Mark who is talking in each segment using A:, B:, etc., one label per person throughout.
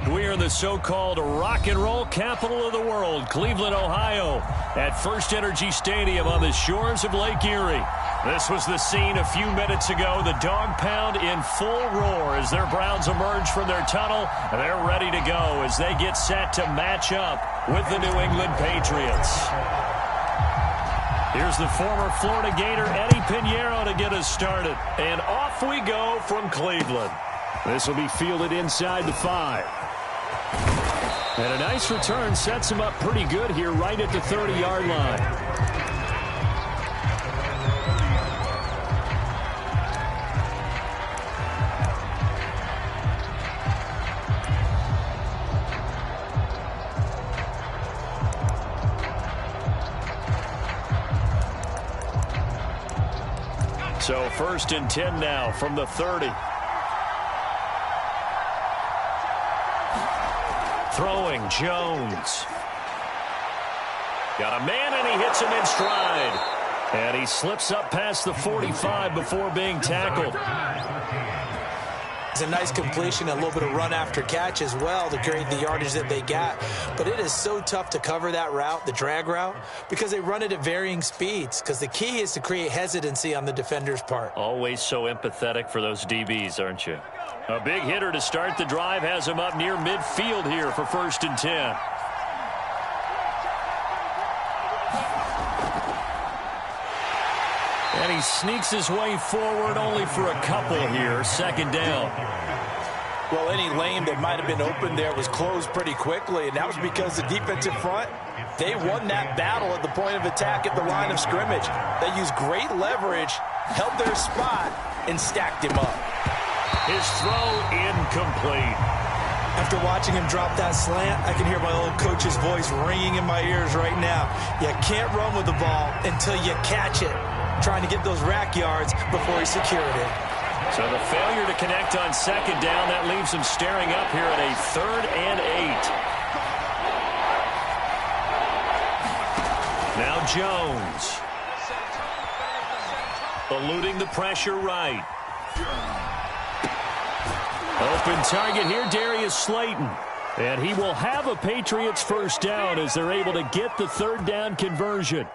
A: We're in the so-called rock and roll capital of the world, Cleveland, Ohio, at First Energy Stadium on the shores of Lake Erie. This was the scene a few minutes ago. The dog pound in full roar as their Browns emerge from their tunnel. They're ready to go as they get set to match up with the New England Patriots. Here's the former Florida Gator, Eddie Pinheiro, to get us started. And off we go from Cleveland. This will be fielded inside the 5. And a nice return sets him up pretty good here right at the 30-yard line. So 1st and 10 now from the 30. Throwing, Jones. Got a man, and he hits him in stride. And he slips up past the 45 before being tackled.
B: It's a nice completion, a little bit of run after catch as well to create the yardage that they got. But it is so tough to cover that route, the drag route, because they run it at varying speeds. Because the key is to create hesitancy on the defender's part.
A: Always so empathetic for those DBs, aren't you? A big hitter to start the drive has him up near midfield here for 1st and 10. And he sneaks his way forward only for a couple here. 2nd down.
B: Well, any lane that might have been open there was closed pretty quickly, and that was because the defensive front, they won that battle at the point of attack at the line of scrimmage. They used great leverage, held their spot, and stacked him up.
A: His throw incomplete.
B: After watching him drop that slant, I can hear my old coach's voice ringing in my ears right now. You can't run with the ball until you catch it. Trying to get those rack yards before he secured it.
A: So the failure to connect on 2nd down, that leaves him staring up here at a 3rd and 8. Now Jones. Eluding the pressure right. Open target here, Darius Slayton. And he will have a Patriots 1st down as they're able to get the 3rd down conversion.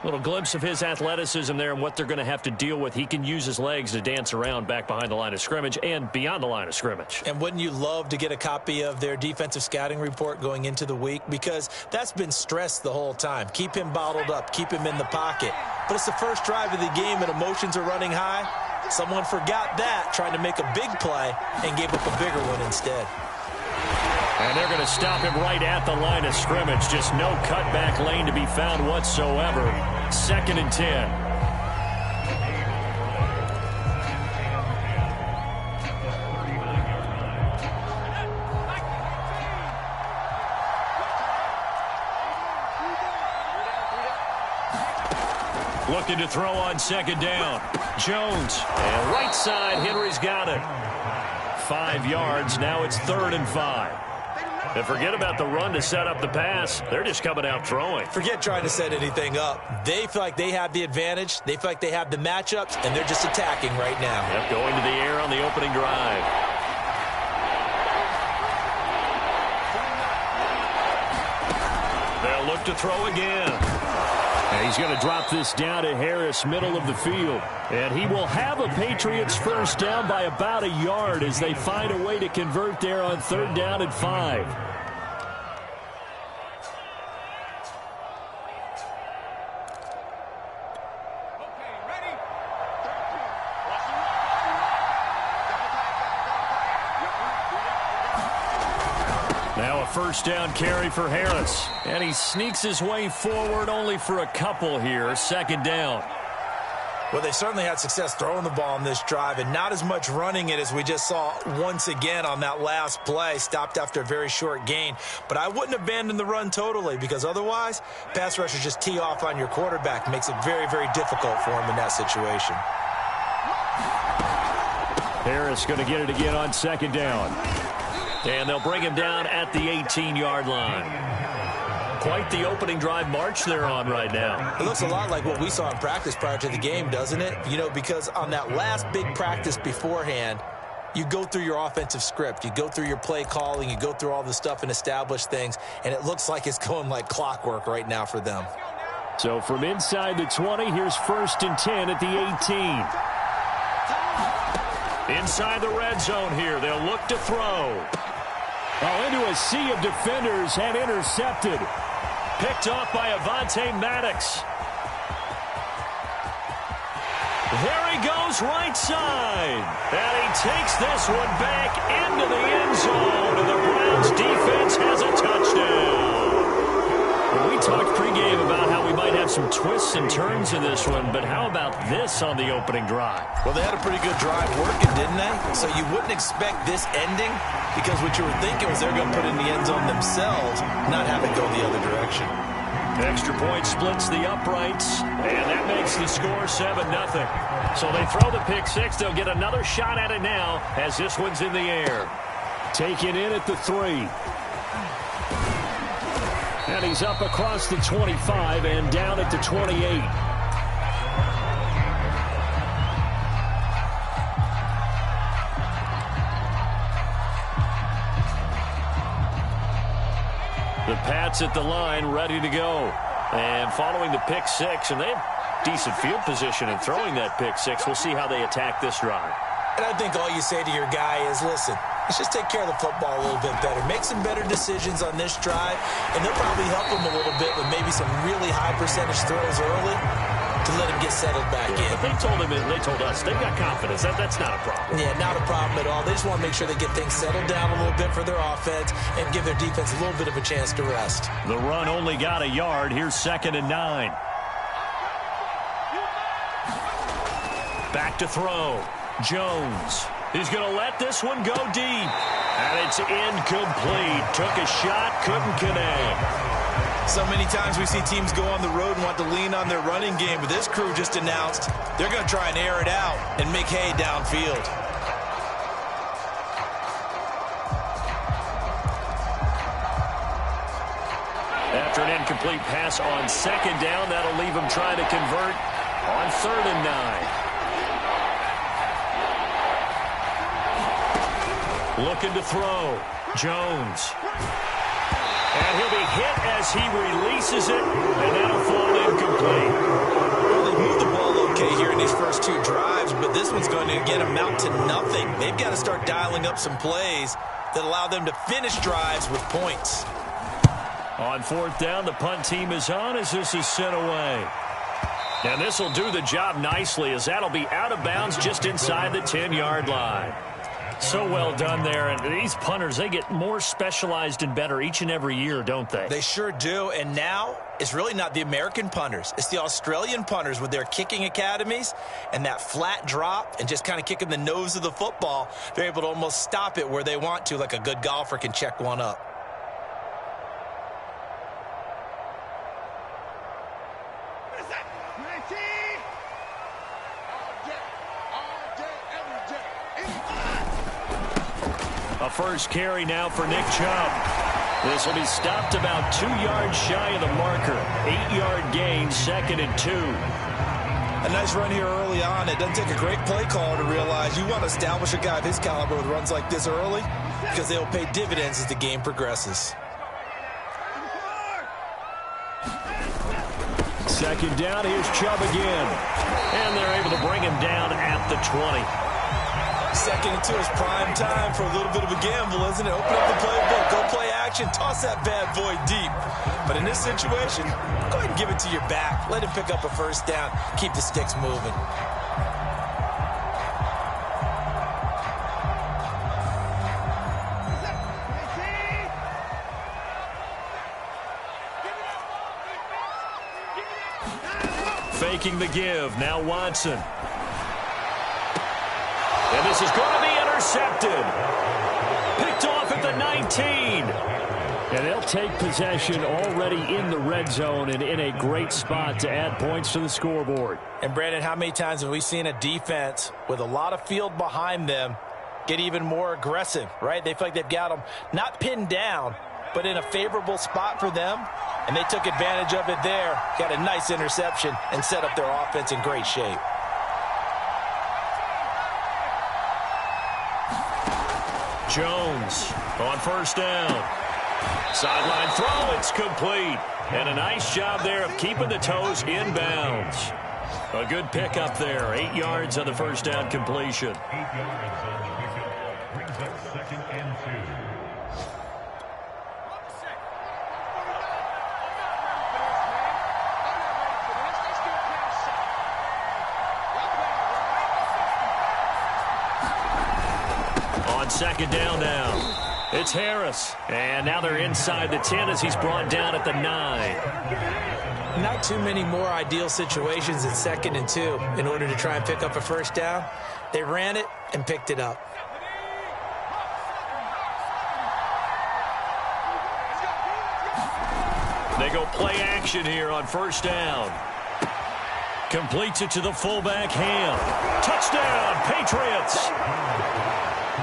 A: Little glimpse of his athleticism there and what they're going to have to deal with. He can use his legs to dance around back behind the line of scrimmage and beyond the line of scrimmage.
B: And wouldn't you love to get a copy of their defensive scouting report going into the week? Because that's been stressed the whole time. Keep him bottled up. Keep him in the pocket. But it's the first drive of the game and emotions are running high. Someone forgot that, trying to make a big play, and gave up a bigger one instead.
A: And they're going to stop him right at the line of scrimmage. Just no cutback lane to be found whatsoever. 2nd and 10. Looking to throw on 2nd down. Jones. And right side, Henry's got it. 5 yards. Now it's 3rd and 5. And forget about the run to set up the pass. They're just coming out throwing.
B: Forget trying to set anything up. They feel like they have the advantage. They feel like they have the matchups, and they're just attacking right now.
A: Yep, going to the air on the opening drive. They'll look to throw again. And he's going to drop this down to Harris, middle of the field. And he will have a Patriots 1st down by about a yard as they find a way to convert there on 3rd down and 5. Now a 1st down carry for Harris. And he sneaks his way forward only for a couple here. 2nd down.
B: Well, they certainly had success throwing the ball on this drive and not as much running it as we just saw once again on that last play. Stopped after a very short gain. But I wouldn't abandon the run totally because otherwise, pass rushers just tee off on your quarterback. Makes it very, very difficult for him in that situation.
A: Harris going to get it again on 2nd down. And they'll bring him down at the 18-yard line. Quite the opening drive march they're on right now.
B: It looks a lot like what we saw in practice prior to the game, doesn't it? You know, because on that last big practice beforehand, you go through your offensive script. You go through your play calling. You go through all the stuff and establish things, and it looks like it's going like clockwork right now for them.
A: So from inside the 20, here's 1st and 10 at the 18. Inside the red zone here, they'll look to throw. Oh, into a sea of defenders and intercepted. Picked off by Avonte Maddox. There he goes right side. And he takes this one back into the end zone. And the Browns defense has a touchdown. Well, we talked pregame about how we might have some twists and turns in this one, but how about this on the opening drive?
B: Well, they had a pretty good drive working, didn't they? So you wouldn't expect this ending, because what you were thinking was they're going to put it in the end zone themselves, not have it go the other direction.
A: Extra point splits the uprights, and that makes the score 7-0. So they throw the pick six. They'll get another shot at it now as this one's in the air. Taken in at the 3. And he's up across the 25 and down at the 28. The Pats at the line, ready to go. And following the pick six, and they have decent field position in throwing that pick six. We'll see how they attack this drive.
B: And I think all you say to your guy is, listen, let's just take care of the football a little bit better. Make some better decisions on this drive, and they'll probably help him a little bit with maybe some really high percentage throws early to let him get settled back in.
A: But they told him, they told us, they've got confidence. That's not a problem.
B: Yeah, not a problem at all. They just want to make sure they get things settled down a little bit for their offense and give their defense a little bit of a chance to rest.
A: The run only got a yard. Here's 2nd and 9. Back to throw. Jones. He's going to let this one go deep. And it's incomplete. Took a shot, couldn't connect.
B: So many times we see teams go on the road and want to lean on their running game, but this crew just announced they're going to try and air it out and make hay downfield.
A: After an incomplete pass on 2nd down, that'll leave him trying to convert on 3rd and 9. Looking to throw. Jones. And he'll be hit as he releases it, and that'll fall incomplete.
B: Well, they moved the ball okay here in these first 2 drives, but this one's going to again amount to nothing. They've got to start dialing up some plays that allow them to finish drives with points.
A: On 4th down, the punt team is on as this is sent away. And this will do the job nicely as that'll be out of bounds just inside the 10-yard line. So well done there, and these punters, they get more specialized and better each and every year, don't they?
B: They sure do, and now it's really not the American punters. It's the Australian punters with their kicking academies and that flat drop and just kind of kicking the nose of the football. They're able to almost stop it where they want to, like a good golfer can check one up.
A: A first carry now for Nick Chubb. This will be stopped about 2 yards shy of the marker. 8-yard gain, 2nd and 2.
B: A nice run here early on. It doesn't take a great play caller to realize you want to establish a guy of his caliber with runs like this early because they will pay dividends as the game progresses.
A: 2nd down, here's Chubb again. And they're able to bring him down at the 20.
B: 2nd and 2 is prime time for a little bit of a gamble, isn't it? Open up the playbook, go play action, toss that bad boy deep. But in this situation, go ahead and give it to your back. Let him pick up a first down. Keep the sticks moving.
A: Faking the give, now Watson. And this is going to be intercepted. Picked off at the 19. And they'll take possession already in the red zone and in a great spot to add points to the scoreboard.
B: And, Brandon, how many times have we seen a defense with a lot of field behind them get even more aggressive, right? They feel like they've got them not pinned down, but in a favorable spot for them. And they took advantage of it there. Got a nice interception and set up their offense in great shape.
A: Browns on first down. Sideline throw, it's complete. And a nice job there of keeping the toes in bounds. A good pickup there. 8 yards on the first down completion.
C: 8 yards on the pickup. Brings up 2nd and 2.
A: On 2nd down now. It's Harris. And now they're inside the 10 as he's brought down at the 9.
B: Not too many more ideal situations in 2nd and 2 in order to try and pick up a first down. They ran it and picked it up.
A: They go play action here on first down. Completes it to the fullback, Ham. Touchdown, Patriots.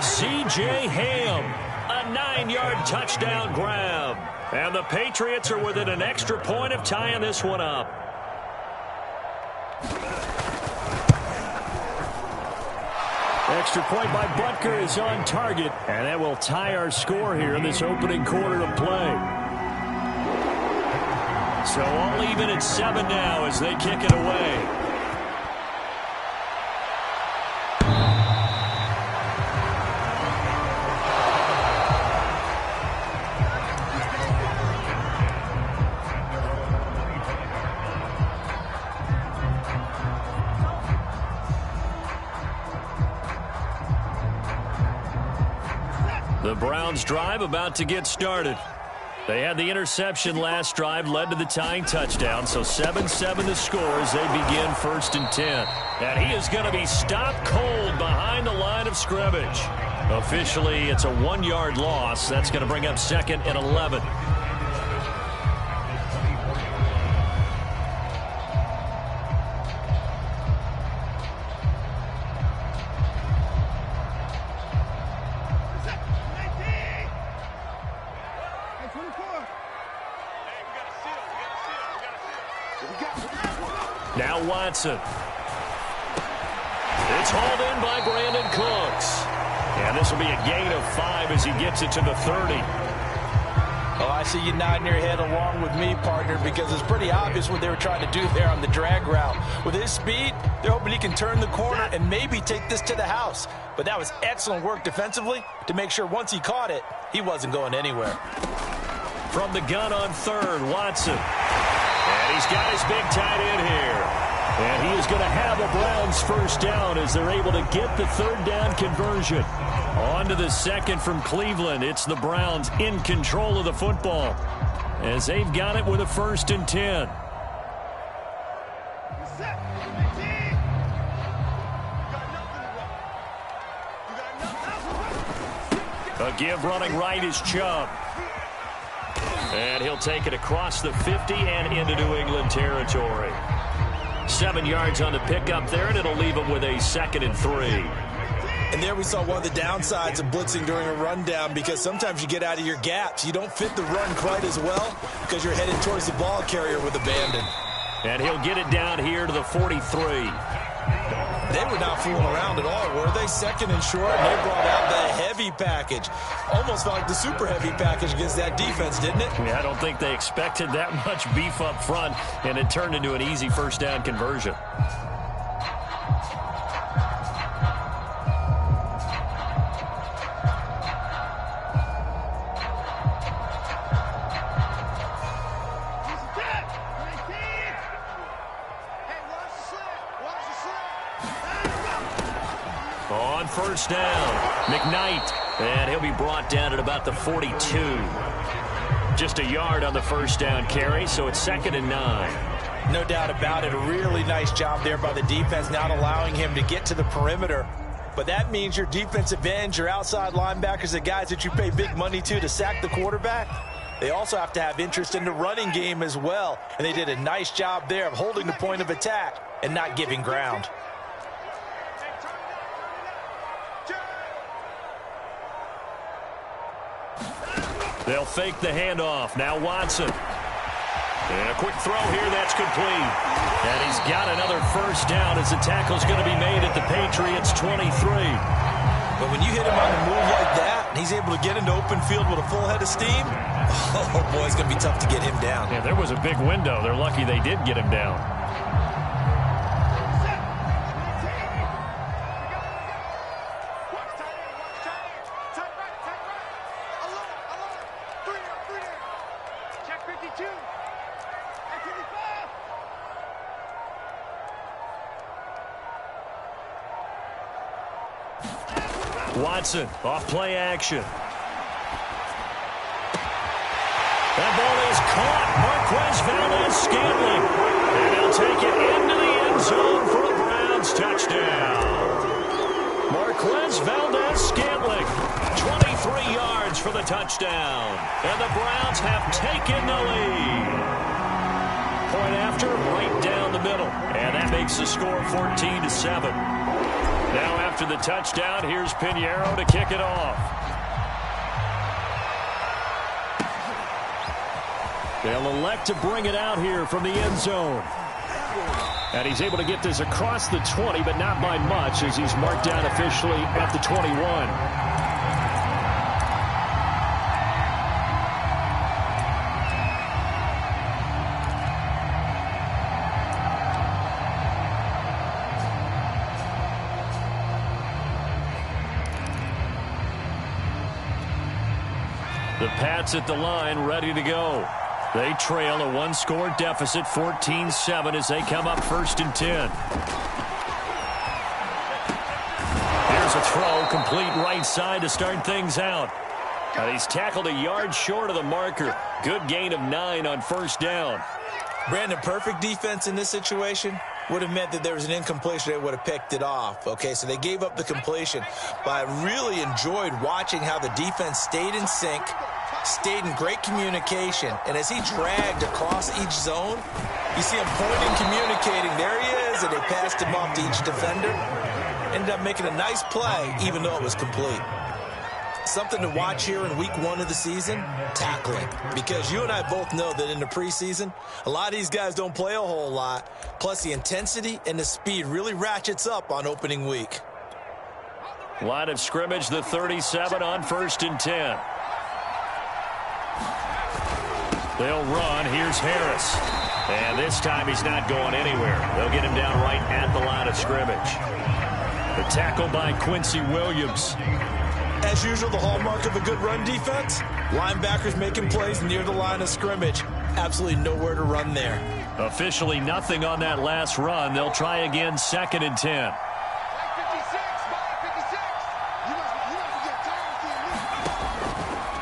A: C.J. Ham, a 9-yard touchdown grab. And the Patriots are within an extra point of tying this one up. Extra point by Butker is on target. And that will tie our score here in this opening quarter of play. So all even at 7 now as they kick it away. The Browns drive about to get started. They had the interception last drive, led to the tying touchdown, so 7-7 the score as they begin 1st and 10. And he is going to be stopped cold behind the line of scrimmage. Officially, it's a 1-yard loss. That's going to bring up 2nd and 11. Now Watson. It's hauled in by Brandon Cooks. And this will be a gain of 5 as he gets it to the 30.
B: Oh, I see you nodding your head along with me, partner, because it's pretty obvious what they were trying to do there on the drag route. With his speed, they're hoping he can turn the corner and maybe take this to the house. But that was excellent work defensively to make sure once he caught it, he wasn't going anywhere.
A: From the gun on 3rd, Watson. And he's got his big tight end here. And he is going to have a Browns first down as they're able to get the 3rd down conversion. On to the 2nd from Cleveland. It's the Browns in control of the football as they've got it with a 1st and 10. A give running right is Chubb. And he'll take it across the 50 and into New England territory. 7 yards on the pickup there, and it'll leave him with a 2nd and 3.
B: And there we saw one of the downsides of blitzing during a rundown, because sometimes you get out of your gaps. You don't fit the run quite as well because you're headed towards the ball carrier with abandon.
A: And he'll get it down here to the 43.
B: They were not fooling around at all, were they? 2nd and short, and they brought out the heavy package. Almost felt like the super heavy package against that defense, didn't it?
A: Yeah, I don't think they expected that much beef up front, and it turned into an easy first down conversion. On first down, McKnight, and he'll be brought down at about the 42. Just a yard on the first down carry, so it's 2nd and 9.
B: No doubt about it. A really nice job there by the defense, not allowing him to get to the perimeter. But that means your defensive ends, your outside linebackers, the guys that you pay big money to sack the quarterback, they also have to have interest in the running game as well. And they did a nice job there of holding the point of attack and not giving ground.
A: They'll fake the handoff. Now Watson. And a quick throw here, that's complete. And he's got another first down as the tackle's going to be made at the Patriots' 23.
B: But when you hit him on the move like that, He's able to get into open field with a full head of steam. Oh, boy, it's going to be tough to get him down.
A: Yeah, there was a big window. They're lucky they did get him down. Watson, off play action. That ball is caught. Marquez Valdes-Scantling. And he'll take it into the end zone for a Browns touchdown. Marquez Valdes-Scantling, 23 yards for the touchdown. And the Browns have taken the lead. Point after, right down the middle. And that makes the score 14-7. Now after the touchdown, here's Pinheiro to kick it off. They'll elect to bring it out here from the end zone. And he's able to get this across the 20, but not by much, as he's marked down officially at the 21. The Pats at the line, ready to go. They trail a one-score deficit, 14-7, as they come up 1st and 10. Here's a throw, complete right side to start things out. And he's tackled a yard short of the marker. Good gain of 9 on 1st down.
B: Brandon, perfect defense in this situation would have meant that there was an incompletion. They would have picked it off. Okay, so they gave up the completion. But I really enjoyed watching how the defense stayed in sync, stayed in great communication. And as he dragged across each zone, you see him pointing, communicating. There he is, and they passed him off to each defender. Ended up making a nice play, even though it was complete. Something to watch here in week 1 of the season, tackling. Because you and I both know that in the preseason, a lot of these guys don't play a whole lot. Plus, the intensity and the speed really ratchets up on opening week.
A: Line of scrimmage, the 37 on 1st and 10. They'll run. Here's Harris. And this time he's not going anywhere. They'll get him down right at the line of scrimmage. The tackle by Quincy Williams.
B: As usual, the hallmark of a good run defense, linebackers making plays near the line of scrimmage. Absolutely nowhere to run there.
A: Officially nothing on that last run. They'll try again, 2nd and 10.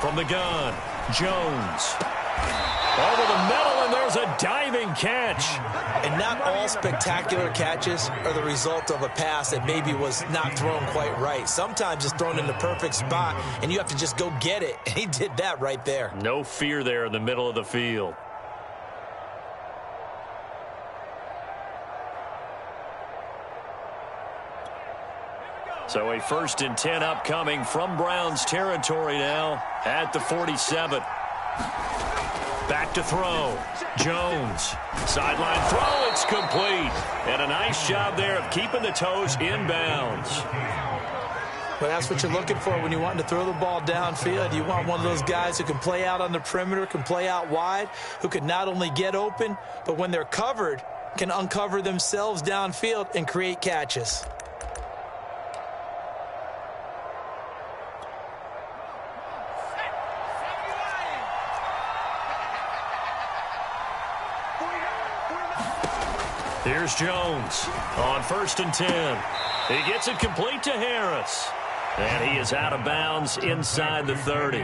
A: From the gun, Jones. Over the middle, and there's a diving catch.
B: And not all spectacular catches are the result of a pass that maybe was not thrown quite right. Sometimes it's thrown in the perfect spot, and you have to just go get it. And he did that right there.
A: No fear there in the middle of the field. So a 1st and 10 upcoming from Browns territory now at the 47. Back to throw. Jones. Sideline throw. It's complete. And a nice job there of keeping the toes inbounds.
B: Well, that's what you're looking for when you want to throw the ball downfield. You want one of those guys who can play out on the perimeter, can play out wide, who can not only get open, but when they're covered, can uncover themselves downfield and create catches.
A: Here's Jones on 1st and 10. He gets it complete to Harris. And he is out of bounds inside the 30.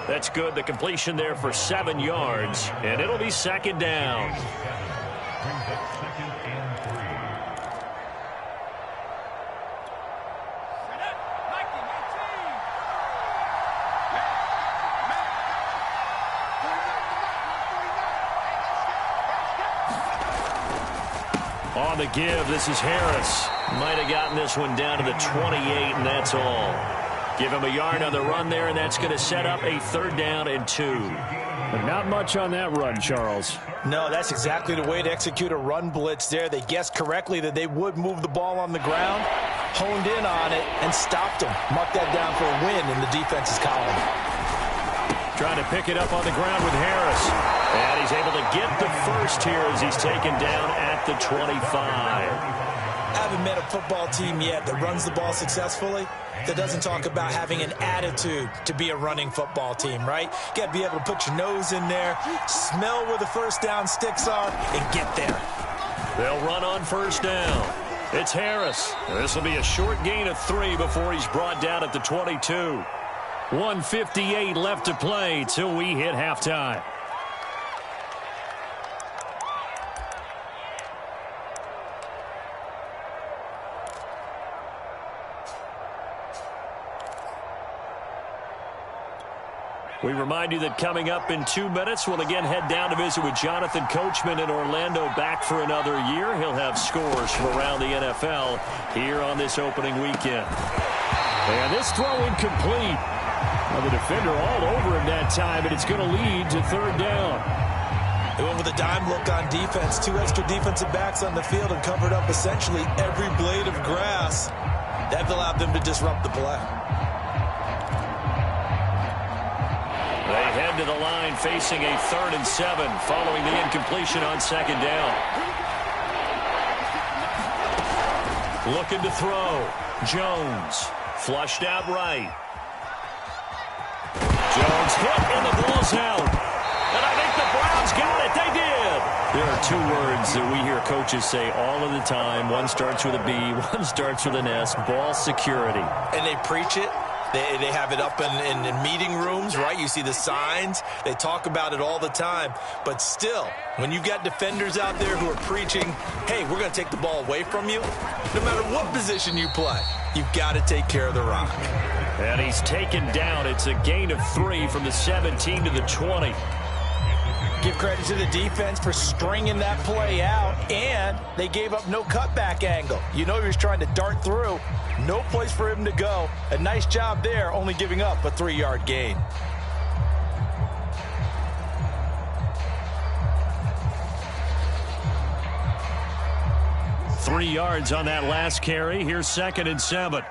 A: That's good. The completion there for 7 yards. And it'll be 2nd down. On the give, this is Harris. Might have gotten this one down to the 28, and that's all. Give him a yard on the run there, and that's going to set up a 3rd down and 2. Not much on that run, Charles.
B: No, that's exactly the way to execute a run blitz there. They guessed correctly that they would move the ball on the ground. honed in on it and stopped him. Mark that down for a win in the defense's column.
A: Trying to pick it up on the ground with Harris. And he's able to get the first here as he's taken down at the 25.
B: I haven't met a football team yet that runs the ball successfully that doesn't talk about having an attitude to be a running football team, right? You got to be able to put your nose in there, smell where the first down sticks are, and get there.
A: They'll run on first down. It's Harris. This will be a short gain of 3 before he's brought down at the 22. 1:58 left to play till we hit halftime. We remind you that coming up in 2 minutes, we'll again head down to visit with Jonathan Coachman in Orlando, back for another year. He'll have scores from around the NFL here on this opening weekend. And this throw incomplete. Well, the defender all over him that time, and it's going to lead to third down.
B: They went with a dime look on defense. 2 extra defensive backs on the field and covered up essentially every blade of grass. That allowed them to disrupt the play.
A: They head to the line facing a 3rd and 7 following the incompletion on second down. Looking to throw. Jones flushed out right. Jones hit and the ball's out. And I think the Browns got it. They did. There are 2 words that we hear coaches say all of the time. One starts with a B, one starts with an S. Ball security.
B: And they preach it. They have it up in meeting rooms, right? You see the signs. They talk about it all the time. But still, when you've got defenders out there who are preaching, hey, we're going to take the ball away from you, no matter what position you play, you've got to take care of the rock.
A: And he's taken down. It's a gain of 3 from the 17 to the 20.
B: Give credit to the defense for stringing that play out, and they gave up no cutback angle. You know he was trying to dart through. No place for him to go. A nice job there, only giving up a 3-yard gain.
A: Three yards on that last carry. Here's 2nd and 7.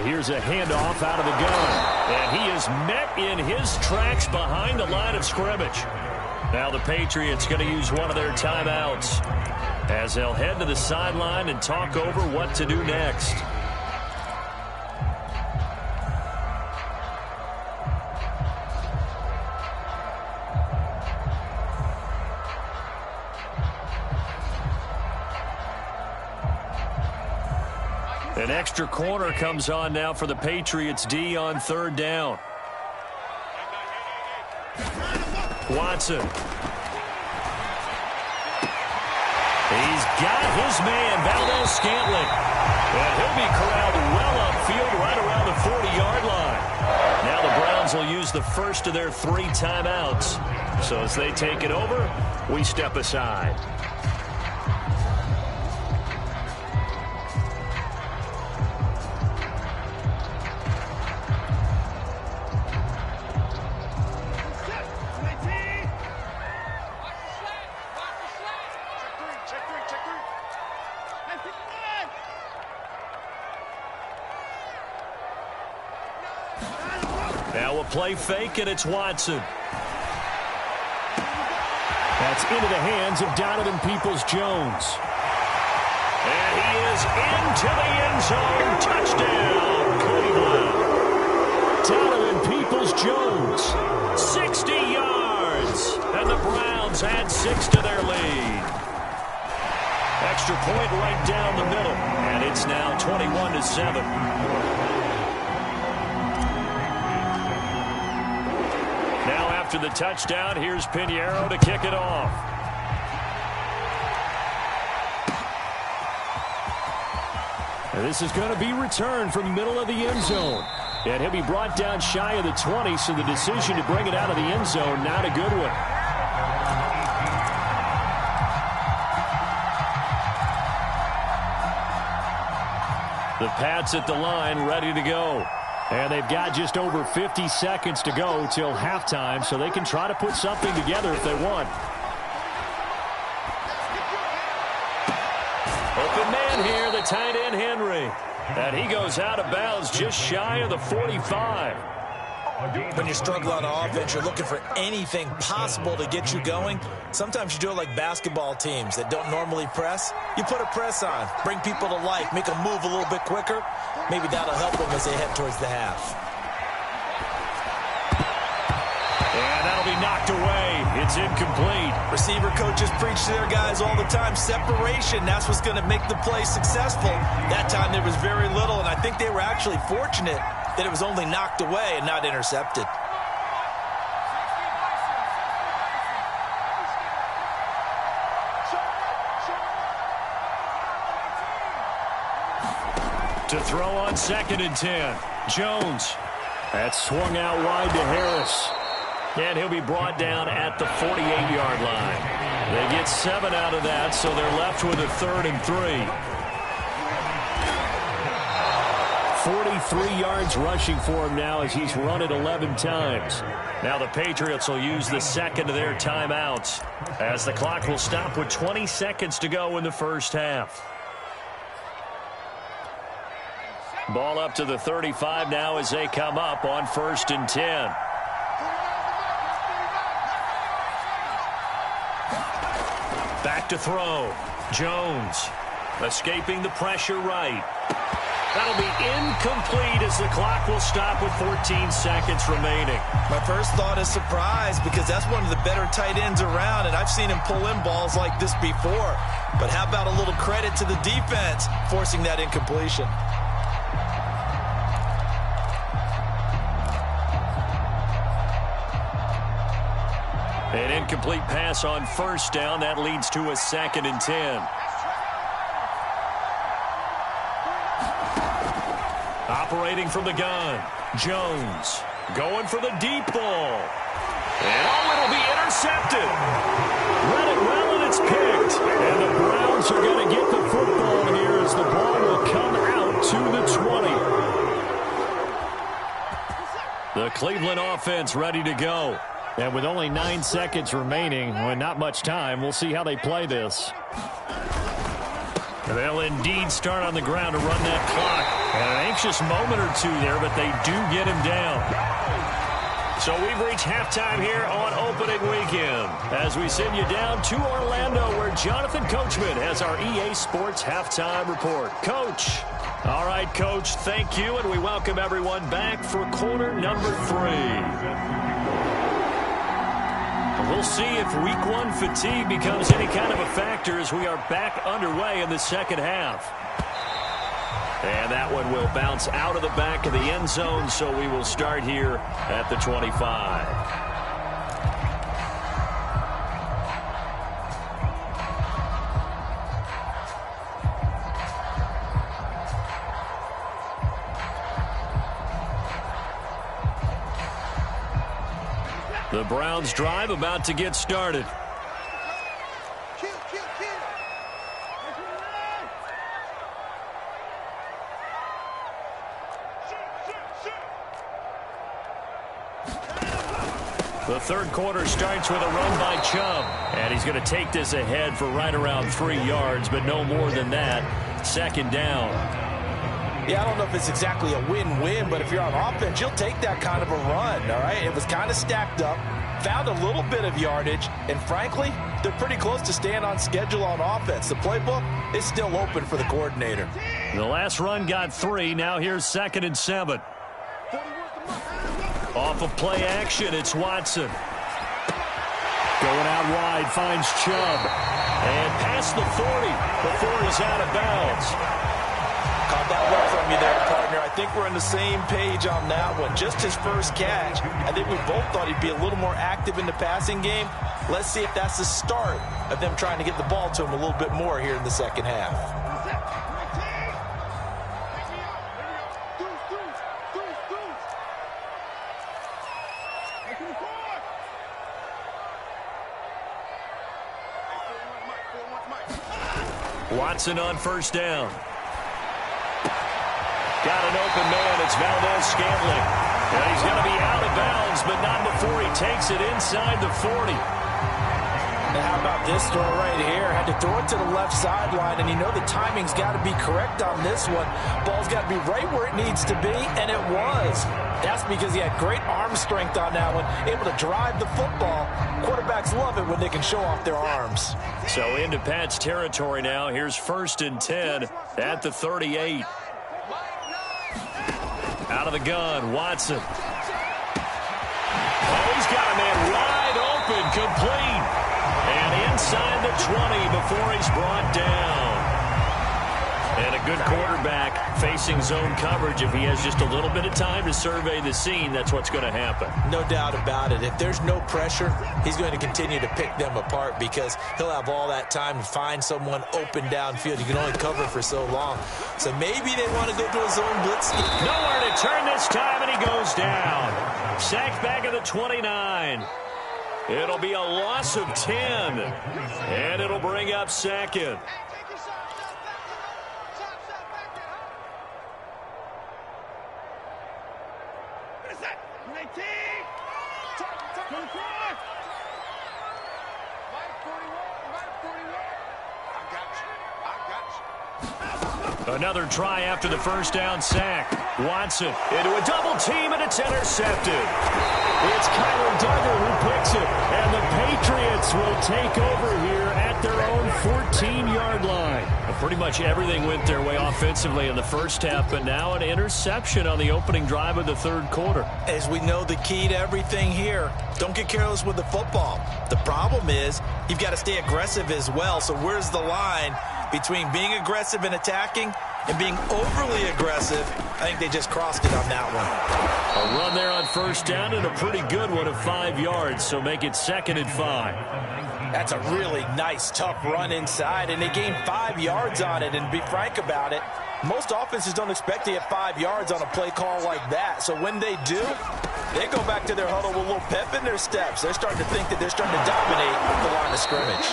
A: Here's a handoff out of the gun. And he is met in his tracks behind the line of scrimmage. Now the Patriots going to use one of their timeouts as they'll head to the sideline and talk over what to do next. An extra corner comes on now for the Patriots D on 3rd down. Watson. He's got his man, Valdez-Scantling. And he'll be corralled well upfield right around the 40-yard line. Now the Browns will use the first of their 3 timeouts. So as they take it over, we step aside. Now a play fake, and it's Watson. That's into the hands of Donovan Peoples-Jones. And he is into the end zone. Touchdown, Cleveland. Donovan Peoples-Jones, 60 yards. And the Browns add 6 to their lead. Extra point right down the middle. And it's now 21-7. After the touchdown, here's Pinheiro to kick it off. And this is going to be returned from middle of the end zone. And he'll be brought down shy of the 20, so the decision to bring it out of the end zone, not a good one. The Pats at the line, ready to go. And they've got just over 50 seconds to go till halftime, so they can try to put something together if they want. the tight end, Henry. And he goes out of bounds just shy of the 45.
B: When you struggle on offense, you're looking for anything possible to get you going. Sometimes you do it like basketball teams that don't normally press. You put a press on, bring people to life, make them move a little bit quicker. Maybe that'll help them as they head towards the half.
A: And that'll be knocked away. It's incomplete.
B: Receiver coaches preach to their guys all the time. Separation, that's what's going to make the play successful. That time there was very little, and I think they were actually fortunate that it was only knocked away and not intercepted.
A: To throw on 2nd and 10. Jones. That's swung out wide to Harris. And he'll be brought down at the 48-yard line. They get 7 out of that, so they're left with a 3rd and 3. 43 yards rushing for him now as he's run it 11 times. Now the Patriots will use the second of their timeouts as the clock will stop with 20 seconds to go in the first half. Ball up to the 35 now as they come up on 1st and 10. Back to throw. Jones escaping the pressure right. That'll be incomplete as the clock will stop with 14 seconds remaining.
B: My first thought is surprise because that's one of the better tight ends around, and I've seen him pull in balls like this before. But how about a little credit to the defense forcing that incompletion?
A: An incomplete pass on 1st down. That leads to a 2nd and 10. Operating from the gun, Jones going for the deep ball. And it'll be intercepted. Read it well, and it's picked. And the Browns are going to get the football here as the ball will come out to the 20. The Cleveland offense ready to go.
D: And with only 9 seconds remaining, well, not much time, we'll see how they play this.
A: They'll indeed start on the ground to run that clock. And an anxious moment or two there, but they do get him down. So we've reached halftime here on opening weekend as we send you down to Orlando where Jonathan Coachman has our EA Sports halftime report. Coach. All right, Coach, thank you, and we welcome everyone back for quarter number 3. We'll see if week 1 fatigue becomes any kind of a factor as we are back underway in the second half. And that one will bounce out of the back of the end zone, so we will start here at the 25. The Browns drive about to get started. The third quarter starts with a run by Chubb. And he's going to take this ahead for right around 3 yards, but no more than that. 2nd down.
B: Yeah, I don't know if it's exactly a win-win, but if you're on offense, you'll take that kind of a run, all right? It was kind of stacked up, found a little bit of yardage, and frankly, they're pretty close to staying on schedule on offense. The playbook is still open for the coordinator.
A: The last run got 3. Now here's 2nd and 7. Off of play action, it's Watson. Going out wide, finds Chubb. And past the 40 before he's out of bounds.
B: Caught that well from you there, partner. I think we're on the same page on that one. Just his first catch. I think we both thought he'd be a little more active in the passing game. Let's see if that's the start of them trying to get the ball to him a little bit more here in the second half.
A: Watson on 1st down. Got an open man. It's Valdez-Scantling. And he's going to be out of bounds, but not before he takes it inside the 40.
B: And how about this throw right here? Had to throw it to the left sideline, and you know the timing's got to be correct on this one. Ball's got to be right where it needs to be, and it was. That's because he had great arm strength on that one, able to drive the football. Quarterbacks love it when they can show off their arms.
A: So into Pat's territory now. Here's 1st and 10 at the 38. Out of the gun, Watson. Oh, he's got a man wide open, complete. And inside the 20 before he's brought down. And a good quarterback facing zone coverage. If he has just a little bit of time to survey the scene, that's what's going to happen.
B: No doubt about it. If there's no pressure, he's going to continue to pick them apart because he'll have all that time to find someone open downfield. You can only cover for so long. So maybe they want to go to a zone blitz.
A: Nowhere to turn this time, and he goes down. Sacked back at the 29. It'll be a loss of 10, and it'll bring up 2nd. Another try after the first down sack. Watson into a double team, and it's intercepted. It's Kyler Duggar who picks it, and the Patriots will take over here at their own 14-yard line. Well, pretty much everything went their way offensively in the first half, but now an interception on the opening drive of the 3rd quarter.
B: As we know, the key to everything here, don't get careless with the football. The problem is you've got to stay aggressive as well. So where's the line between being aggressive and attacking and being overly aggressive? I think they just crossed it on that one.
A: A run there on 1st down and a pretty good one of 5 yards, so make it 2nd and 5.
B: That's a really nice, tough run inside, and they gained 5 yards on it. And to be frank about it, most offenses don't expect to get 5 yards on a play call like that. So when they do, they go back to their huddle with a little pep in their steps. They're starting to think that they're starting to dominate the line of scrimmage.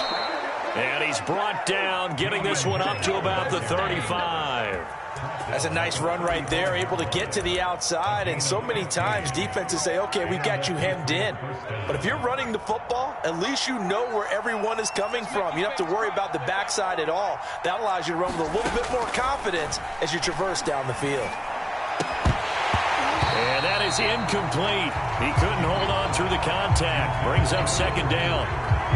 A: And he's brought down, getting this one up to about the 35.
B: That's a nice run right there, able to get to the outside. And so many times defenses say, okay, we've got you hemmed in. But if you're running the football, at least you know where everyone is coming from. You don't have to worry about the backside at all. That allows you to run with a little bit more confidence as you traverse down the field.
A: And that is incomplete. He couldn't hold on through the contact. Brings up 2nd down.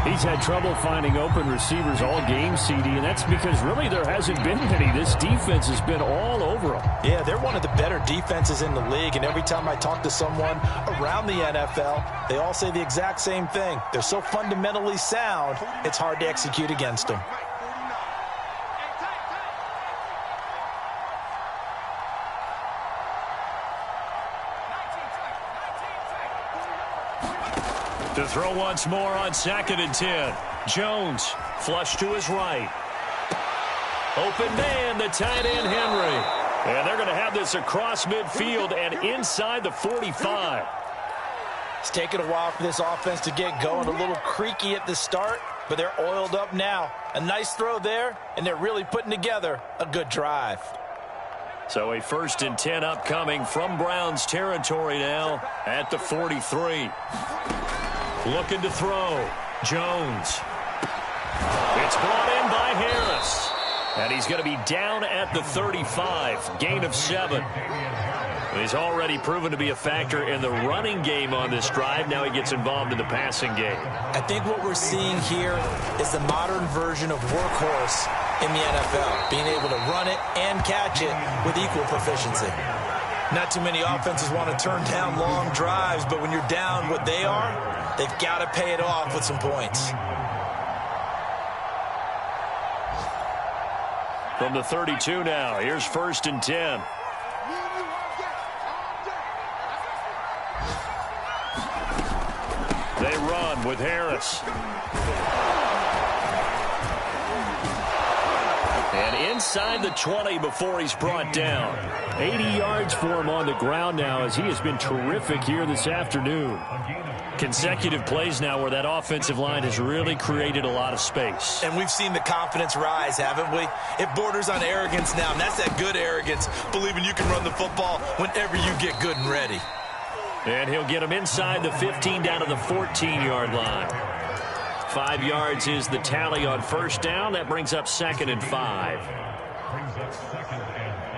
D: He's had trouble finding open receivers all game, CD, and that's because really there hasn't been many. This defense has been all over him.
B: Yeah, they're one of the better defenses in the league, and every time I talk to someone around the NFL, they all say the exact same thing. They're so fundamentally sound, it's hard to execute against them.
A: To throw once more on 2nd and 10. Jones, flush to his right. Open man, the tight end, Henry. And they're going to have this across midfield and inside the 45.
B: It's taken a while for this offense to get going. A little creaky at the start, but they're oiled up now. A nice throw there, and they're really putting together a good drive.
A: So a 1st and 10 upcoming from Browns territory now at the 43. Looking to throw. Jones. It's brought in by Harris. And he's going to be down at the 35. Gain of 7. He's already proven to be a factor in the running game on this drive. Now he gets involved in the passing game.
B: I think what we're seeing here is the modern version of workhorse in the NFL. Being able to run it and catch it with equal proficiency. Not too many offenses want to turn down long drives, but when you're down what they are, they've got to pay it off with some points.
A: From the 32 now, here's 1st and 10. They run with Harris. And inside the 20 before he's brought down.
D: 80 yards for him on the ground now as he has been terrific here this afternoon.
A: Consecutive plays now where that offensive line has really created a lot of space.
B: And we've seen the confidence rise, haven't we? It borders on arrogance now, and that's that good arrogance, believing you can run the football whenever you get good and ready.
A: And he'll get him inside the 15 down to the 14-yard line. 5 yards is the tally on first down. That brings up 2nd and 5.
C: Brings up 2nd and 5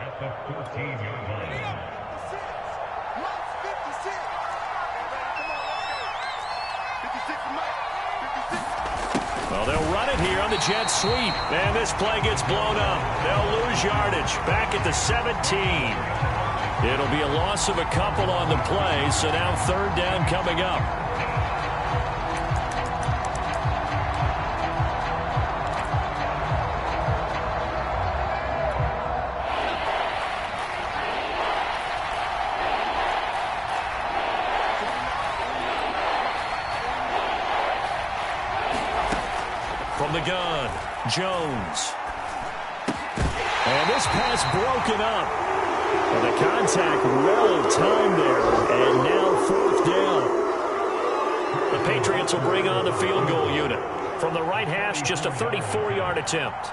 C: at the 14-yard line.
A: Well, they'll run it here on the jet sweep. And this play gets blown up. They'll lose yardage back at the 17. It'll be a loss of a couple on the play, so now 3rd down coming up. From the gun, Jones. And this pass broken up. Well, the contact well timed there, and now 4th down. The Patriots will bring on the field goal unit. From the right hash, just a 34-yard attempt.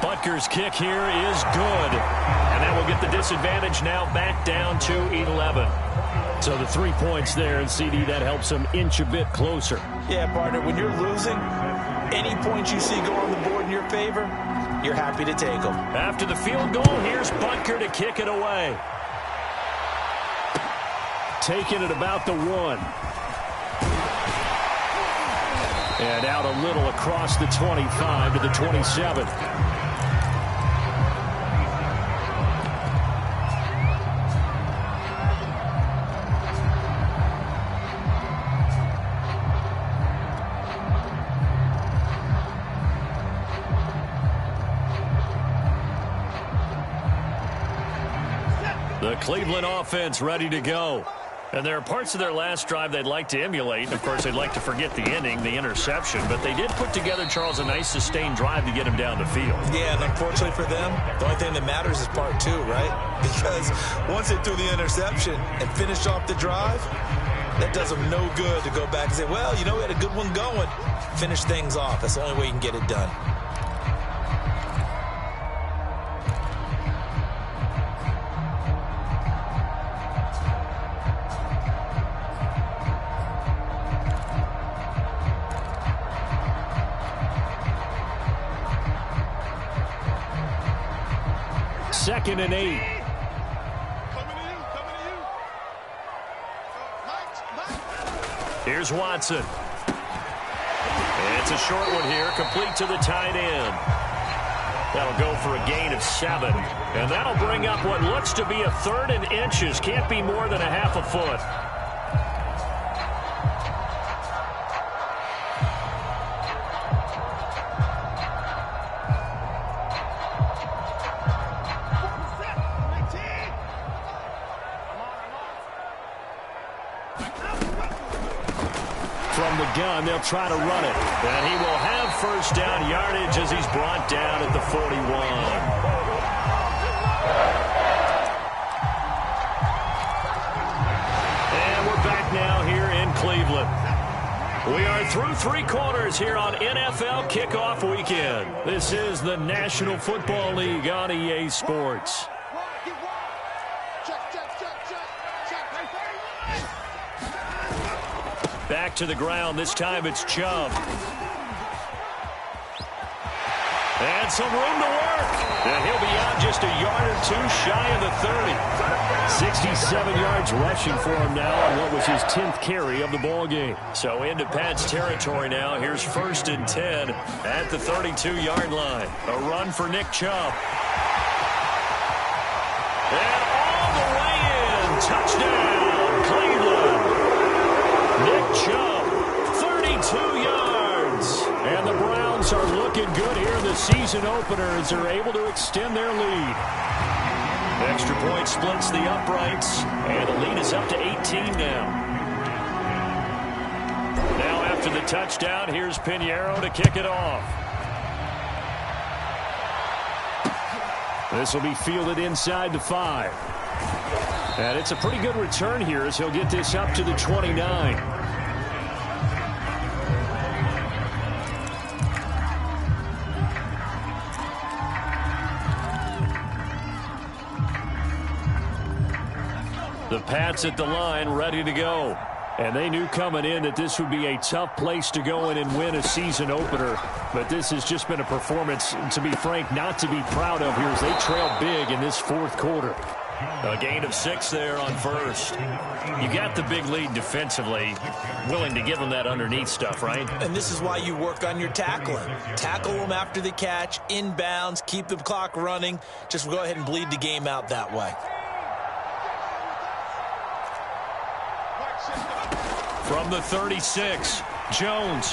A: Butker's kick here is good. And that will get the disadvantage now back down to 11. So the 3 points there, and CD, that helps them inch a bit closer.
B: Yeah, partner, when you're losing, any points you see go on the board in your favor, you're happy to take them.
A: After the field goal, here's Butker to kick it away. Taking it about the 1. And out a little across the 25 to the 27. The Cleveland offense ready to go. And there are parts of their last drive they'd like to emulate. Of course, they'd like to forget the ending, the interception. But they did put together, Charles, a nice sustained drive to get him down the field.
B: Yeah, and unfortunately for them, the only thing that matters is part 2, right? Because once they threw the interception and finished off the drive, that does them no good to go back and say, well, you know, we had a good one going. Finish things off. That's the only way you can get it done.
A: Second and 8. Here's Watson. It's a short one here, complete to the tight end. That'll go for a gain of 7. And that'll bring up what looks to be a 3rd and inches. Can't be more than a half a foot. From the gun, they'll try to run it. And he will have first down yardage as he's brought down at the 41. And we're back now here in Cleveland. We are through 3 quarters here on NFL Kickoff Weekend. This is the National Football League on EA Sports. Back to the ground. This time it's Chubb. And some room to work. And he'll be out just a yard or 2 shy of the 30. 67 yards rushing for him now on what was his 10th carry of the ball game. So into Pat's territory now. Here's 1st and 10 at the 32-yard line. A run for Nick Chubb. And all the way in. Touchdown, Cleveland. Nick Chubb, 32 yards. And the Browns are looking good here in the season opener as they're able to extend their lead. Extra point splits the uprights, and the lead is up to 18 now. Now after the touchdown, here's Pinheiro to kick it off. This will be fielded inside the 5. And it's a pretty good return here as he'll get this up to the 29. The Pats at the line, ready to go.
D: And they knew coming in that this would be a tough place to go in and win a season opener. But this has just been a performance, to be frank, not to be proud of here as they trail big in this fourth quarter.
A: A gain of 6 there on first. You got the big lead defensively, willing to give them that underneath stuff, right?
B: And this is why you work on your tackling. Tackle them after the catch, inbounds, keep the clock running. Just go ahead and bleed the game out that way.
A: From the 36, Jones.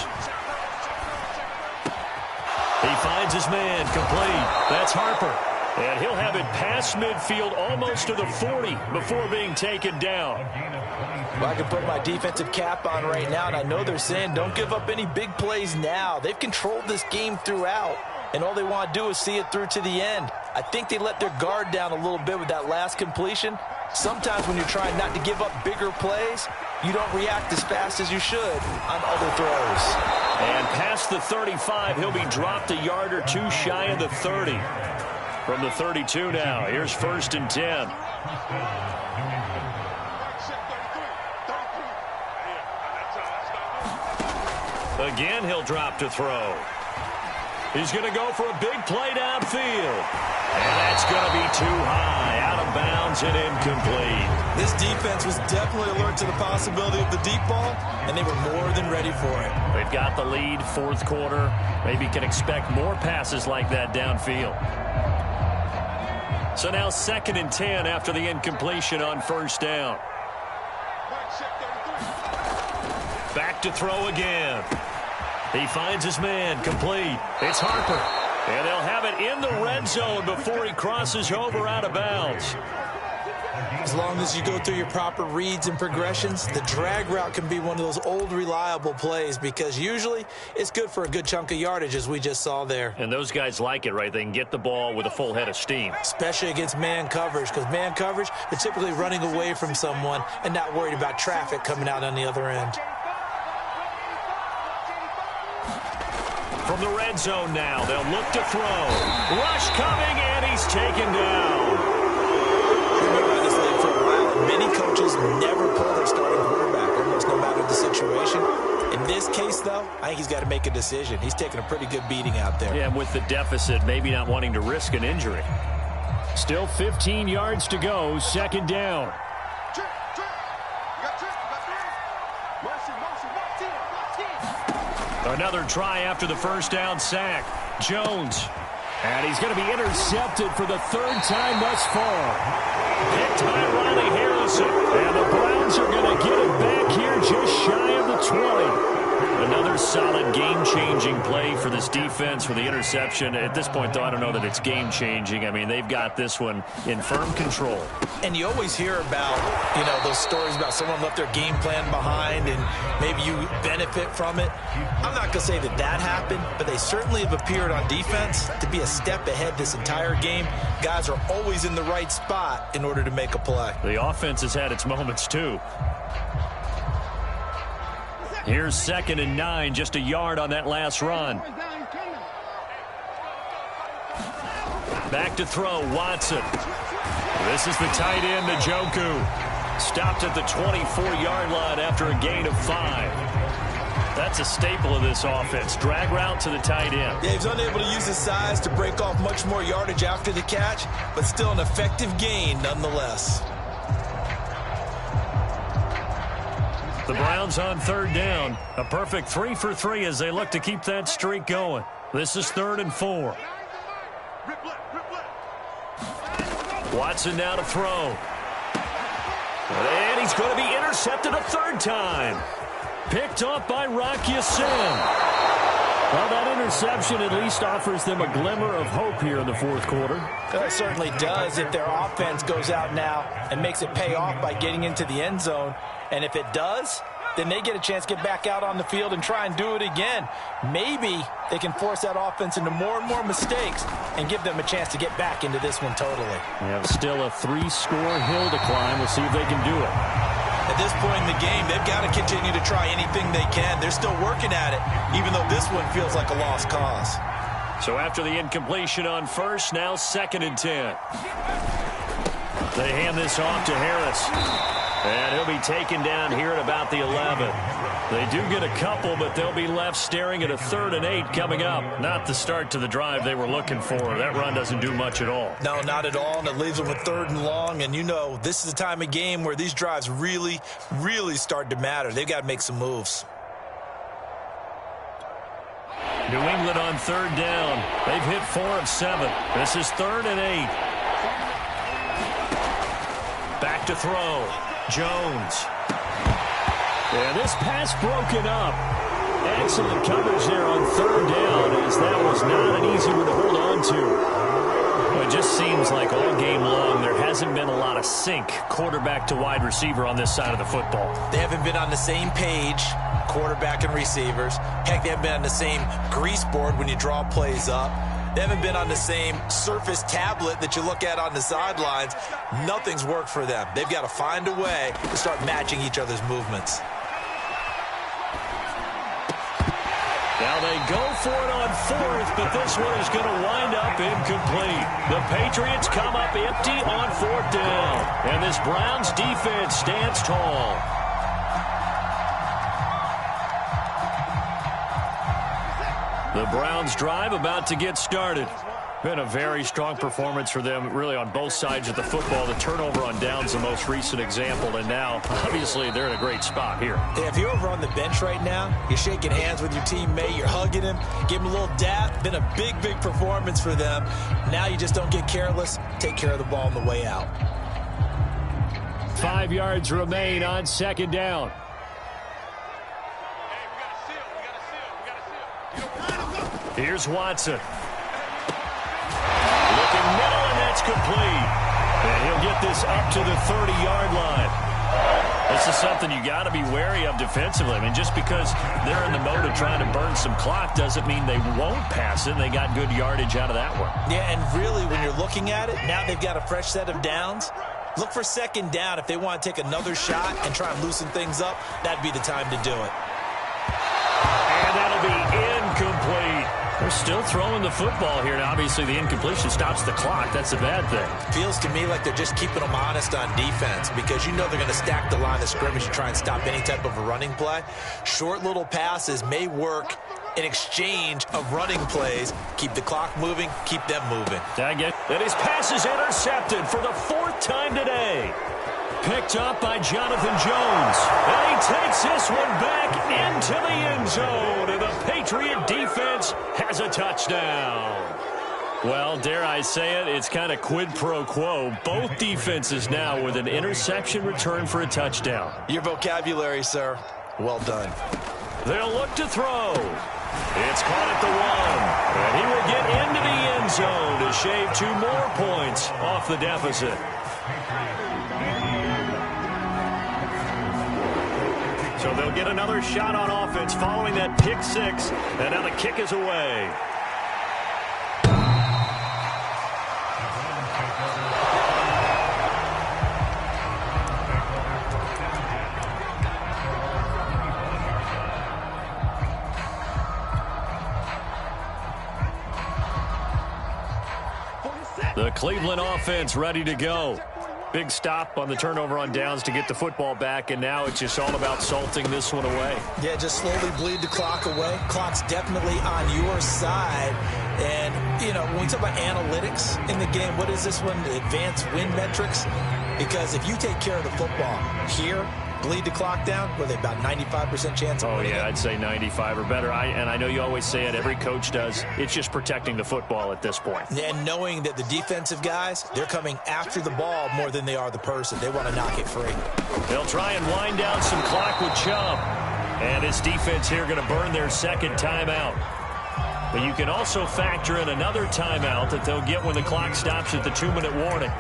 A: He finds his man, complete. That's Harper. And he'll have it past midfield almost to the 40 before being taken down.
B: Well, I can put my defensive cap on right now, and I know they're saying don't give up any big plays now. They've controlled this game throughout, and all they want to do is see it through to the end. I think they let their guard down a little bit with that last completion. Sometimes when you're trying not to give up bigger plays, you don't react as fast as you should on other throws.
A: And past the 35, he'll be dropped a yard or two shy of the 30. From the 32 now, here's 1st and 10. Again, he'll drop to throw. He's going to go for a big play downfield. And that's going to be too high, out of bounds and incomplete.
B: This defense was definitely alert to the possibility of the deep ball, and they were more than ready for it.
A: They've got the lead, fourth quarter. Maybe can expect more passes like that downfield. So now 2nd and 10 after the incompletion on 1st down. Back to throw again. He finds his man, complete. It's Harper. And they'll have it in the red zone before he crosses over out of bounds.
B: As long as you go through your proper reads and progressions, the drag route can be one of those old reliable plays because usually it's good for a good chunk of yardage as we just saw there.
A: And those guys like it, right? They can get the ball with a full head of steam.
B: Especially against man coverage, because man coverage, they're typically running away from someone and not worried about traffic coming out on the other end.
A: From the red zone now, they'll look to throw. Rush coming, and he's taken down.
B: Many coaches never pull their starting quarterback, almost no matter the situation. In this case, though, I think he's got to make a decision. He's taking a pretty good beating out there.
A: Yeah, and with the deficit, maybe not wanting to risk an injury.
D: Still 15 yards to go, 2nd down.
A: Another try after the 1st down sack. Jones.
D: And he's going to be intercepted for the 3rd time thus far.
A: Picked by Riley Harrison.
D: And the Browns are going to get it back here just shy of the 20.
A: Another solid game-changing play for this defense with the interception. At this point, though, I don't know that it's game-changing. I mean, they've got this one in firm control.
B: And you always hear about, those stories about someone left their game plan behind and maybe you benefit from it. I'm not going to say that happened, but they certainly have appeared on defense to be a step ahead this entire game. Guys are always in the right spot in order to make a play.
A: The offense has had its moments, too. Here's 2nd and 9, just a yard on that last run. Back to throw, Watson. This is the tight end, Njoku. Stopped at the 24-yard line after a gain of 5. That's a staple of this offense. Drag route to the tight end.
B: Yeah, he's unable to use his size to break off much more yardage after the catch, but still an effective gain nonetheless.
A: The Browns on 3rd down. A perfect 3 for 3 as they look to keep that streak going. This is 3rd and 4. Watson now to throw. And he's going to be intercepted a 3rd time. Picked off by Rock Ya-Sin.
D: Well, that interception at least offers them a glimmer of hope here in the 4th quarter.
B: It certainly does if their offense goes out now and makes it pay off by getting into the end zone. And if it does, then they get a chance to get back out on the field and try and do it again. Maybe they can force that offense into more and more mistakes and give them a chance to get back into this one totally.
D: Yeah, still a 3-score hill to climb. We'll see if they can do it.
B: At this point in the game, they've got to continue to try anything they can. They're still working at it, even though this one feels like a lost cause.
A: So after the incompletion on 1st, now 2nd and 10. They hand this off to Harris. And he'll be taken down here at about the 11. They do get a couple, but they'll be left staring at a 3rd and 8 coming up. Not the start to the drive they were looking for. That run doesn't do much at all.
B: No, not at all, and it leaves them with 3rd and long. And you know, this is the time of game where these drives really, really start to matter. They've got to make some moves.
A: New England on 3rd down. They've hit 4 of 7. This is 3rd and 8. Back to throw. Jones. And this pass broken up. Excellent coverage there on 3rd down, as that was not an easy one to hold on to. Well, it just seems like all game long there hasn't been a lot of sync quarterback to wide receiver on this side of the football.
B: They haven't been on the same page, quarterback and receivers. Heck, they haven't been on the same grease board when you draw plays up. They haven't been on the same Surface tablet that you look at on the sidelines. Nothing's worked for them. They've got to find a way to start matching each other's movements.
A: Now they go for it on 4th, but this one is going to wind up incomplete. The Patriots come up empty on 4th down. And this Browns defense stands tall. The Browns drive about to get started. Been a very strong performance for them, really, on both sides of the football. The turnover on downs the most recent example, and now, obviously, they're in a great spot here.
B: Yeah, if you're over on the bench right now, you're shaking hands with your teammate, you're hugging him, give him a little dap. Been a big, big performance for them. Now you just don't get careless. Take care of the ball on the way out.
A: 5 yards remain on 2nd down. Here's Watson. Looking middle, and that's complete. And he'll get this up to the 30-yard line. This is something you got to be wary of defensively. I mean, just because they're in the mode of trying to burn some clock doesn't mean they won't pass it. They got good yardage out of that one.
B: Yeah, and really, when you're looking at it, now they've got a fresh set of downs. Look for 2nd down. If they want to take another shot and try and loosen things up, that'd be the time to do it.
A: And that'll be incomplete. They're still throwing the football here. Now, obviously, the incompletion stops the clock. That's a bad thing.
B: Feels to me like they're just keeping them honest on defense, because you know they're going to stack the line of scrimmage and try and stop any type of a running play. Short little passes may work in exchange of running plays. Keep the clock moving, keep them moving.
A: And his pass is intercepted for the 4th time today. Picked up by Jonathan Jones. And he takes this one back into the end zone. And the Patriot defense has a touchdown. Well, dare I say it, it's kind of quid pro quo. Both defenses now with an interception return for a touchdown.
B: Your vocabulary, sir. Well done.
A: They'll look to throw. It's caught at the 1. And he will get into the end zone to shave 2 more points off the deficit. So they'll get another shot on offense following that pick 6. And now the kick is away. The Cleveland offense ready to go. Big stop on the turnover on downs to get the football back, and now it's just all about salting this one away.
B: Yeah, just slowly bleed the clock away. Clock's definitely on your side. And, you know, when we talk about analytics in the game, what is this one? Advanced win metrics? Because if you take care of the football here, bleed the clock down, were they about 95% chance of winning?
A: Oh, yeah, I'd say 95 or better. And I know you always say it, every coach does. It's just protecting the football at this point.
B: And knowing that the defensive guys, they're coming after the ball more than they are the person. They want to knock it free.
A: They'll try and wind down some clock with Chubb. And his defense here going to burn their 2nd timeout. But you can also factor in another timeout that they'll get when the clock stops at the 2-minute warning.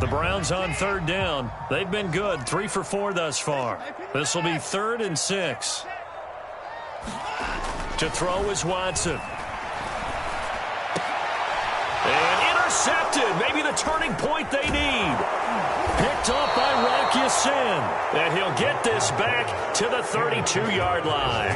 A: The Browns on 3rd down. They've been good, 3 for 4 thus far. This will be 3rd and 6. To throw is Watson. And intercepted. Maybe the turning point they need. Picked off by Rock Ya-Sin. And he'll get this back to the 32-yard line.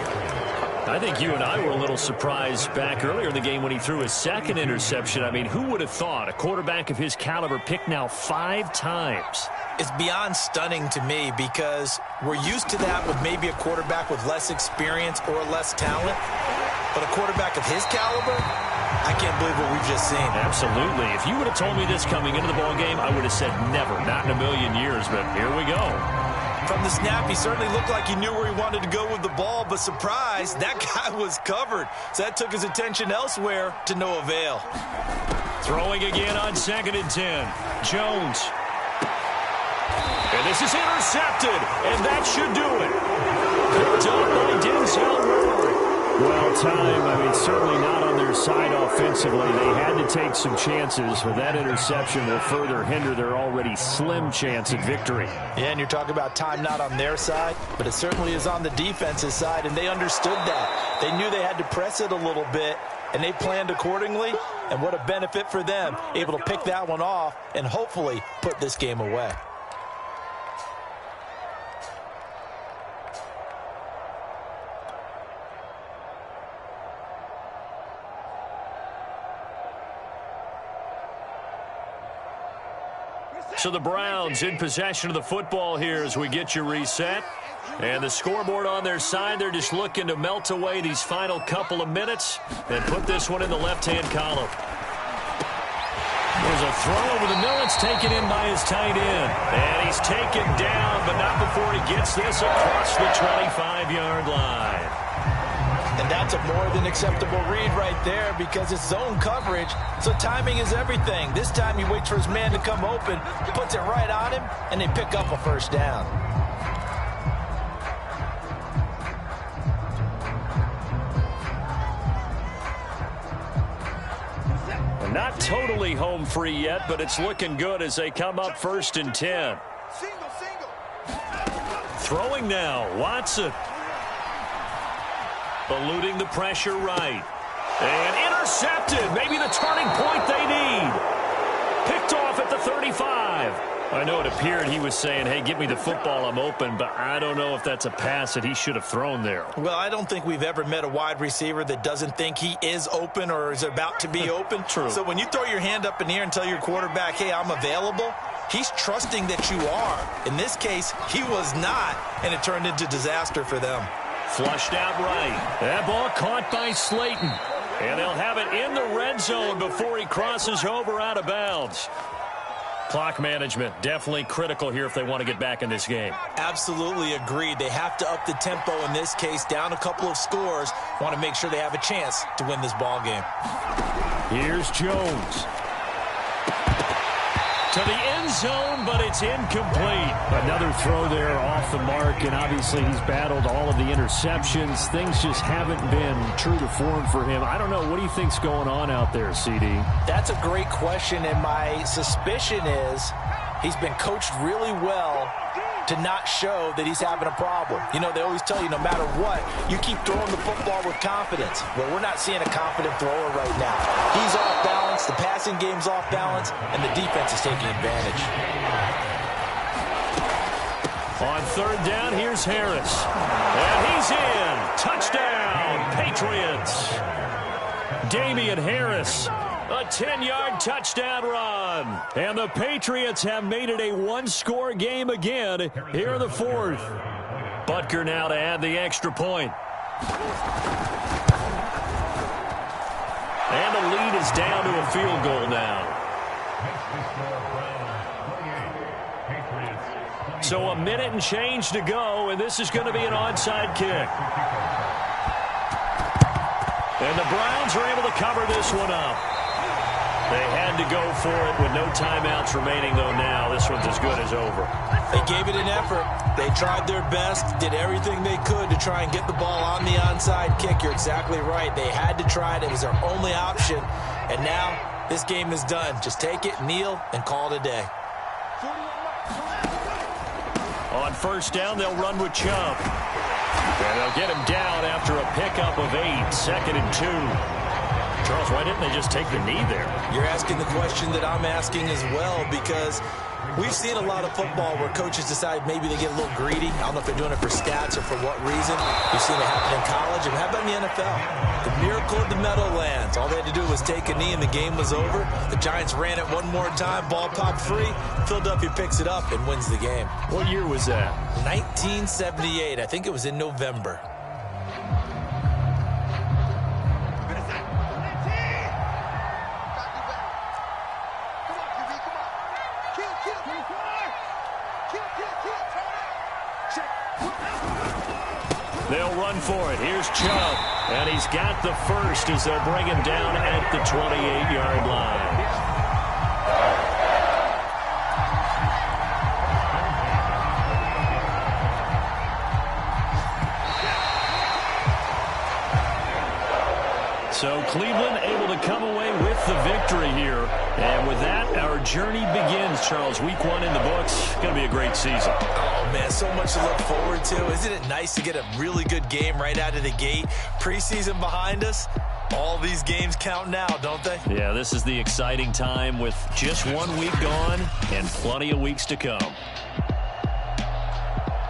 A: I think you and I were a little surprised back earlier in the game when he threw his second interception. I mean, who would have thought a quarterback of his caliber picked now 5 times?
B: It's beyond stunning to me because we're used to that with maybe a quarterback with less experience or less talent. But a quarterback of his caliber, I can't believe what we've just seen.
A: Absolutely. If you would have told me this coming into the ballgame, I would have said never, not in a million years, but here we go.
B: From the snap, he certainly looked like he knew where he wanted to go with the ball, but surprise, that guy was covered. So that took his attention elsewhere to no avail.
A: Throwing again on 2nd and 10. Jones. And this is intercepted, and that should do it. Picked up by Denzel Ward.
D: Well, time, certainly not on their side offensively. They had to take some chances, but that interception will further hinder their already slim chance at victory.
B: Yeah, and you're talking about time not on their side, but it certainly is on the defense's side, and they understood that. They knew they had to press it a little bit, and they planned accordingly, and what a benefit for them, able to pick that one off and hopefully put this game away.
A: So the Browns in possession of the football here as we get you reset. And the scoreboard on their side, they're just looking to melt away these final couple of minutes and put this one in the left-hand column. There's a throw over the middle. It's taken in by his tight end. And he's taken down, but not before he gets this across the 25-yard line.
B: And that's a more than acceptable read right there because it's zone coverage, so timing is everything. This time he waits for his man to come open, puts it right on him, and they pick up a first down.
A: Not totally home free yet, but it's looking good as they come up 1st and 10. Throwing now, Watson. Eluding the pressure right. And intercepted. Maybe the turning point they need. Picked off at the 35. I know it appeared he was saying, hey, give me the football, I'm open, but I don't know if that's a pass that he should have thrown there.
B: Well, I don't think we've ever met a wide receiver that doesn't think he is open or is about to be open.
A: True.
B: So when you throw your hand up in the air and tell your quarterback, hey, I'm available, he's trusting that you are. In this case, he was not, and it turned into disaster for them.
A: Flushed out right. That ball caught by Slayton. And they'll have it in the red zone before he crosses over out of bounds. Clock management, definitely critical here if they want to get back in this game.
B: Absolutely agreed. They have to up the tempo in this case, down a couple of scores. Want to make sure they have a chance to win this ball game.
A: Here's Jones. To the end zone, but it's incomplete.
D: Another throw there off the mark, and obviously he's battled all of the interceptions. Things just haven't been true to form for him. I don't know. What do you think's going on out there, CD?
B: That's a great question, and my suspicion is he's been coached really well to not show that he's having a problem. You know, they always tell you no matter what, you keep throwing the football with confidence. Well, we're not seeing a confident thrower right now. He's off balance, the passing game's off balance, and the defense is taking advantage.
A: On 3rd down, here's Harris. And he's in. Touchdown, Patriots. Damian Harris. A 10-yard touchdown run. And the Patriots have made it a one-score game again here in the 4th. Butker now to add the extra point. And the lead is down to a field goal now. So a minute and change to go, and this is going to be an onside kick. And the Browns are able to cover this one up. They had to go for it with no timeouts remaining, though now this one's as good as over.
B: They gave it an effort. They tried their best, did everything they could to try and get the ball on the onside kick. You're exactly right. They had to try it. It was their only option. And now this game is done. Just take it, kneel, and call it a day.
A: On 1st down, they'll run with Chubb. And they'll get him down after a pickup of 8, 2nd and 2. Charles, why didn't they just take the knee there?
B: You're asking the question that I'm asking as well, because we've seen a lot of football where coaches decide maybe they get a little greedy. I don't know if they're doing it for stats or for what reason. We've seen it happen in college. And how about in the NFL? The miracle of the Meadowlands. All they had to do was take a knee and the game was over. The Giants ran it one more time. Ball popped free. Philadelphia picks it up and wins the game.
A: What year was that?
B: 1978. I think it was in November.
A: They'll run for it. Here's Chubb. And he's got the first as they'll bring him down at the 28-yard line. So Cleveland able to come away with the victory here. And with that, our journey begins, Charles. Week 1 in the books. Going to be a great season.
B: Oh, man, so much to look forward to. Isn't it nice to get a really good game right out of the gate? Preseason behind us. All these games count now, don't they?
A: Yeah, this is the exciting time with just 1 week gone and plenty of weeks to come.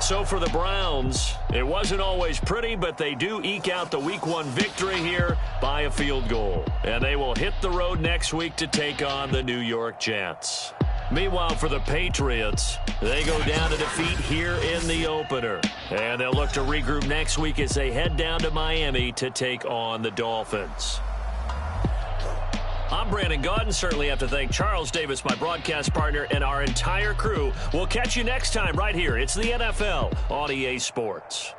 A: So for the Browns, it wasn't always pretty, but they do eke out the Week 1 victory here by a field goal. And they will hit the road next week to take on the New York Jets. Meanwhile, for the Patriots, they go down to defeat here in the opener. And they'll look to regroup next week as they head down to Miami to take on the Dolphins. I'm Brandon Gaudin. Certainly have to thank Charles Davis, my broadcast partner, and our entire crew. We'll catch you next time right here. It's the NFL on EA Sports.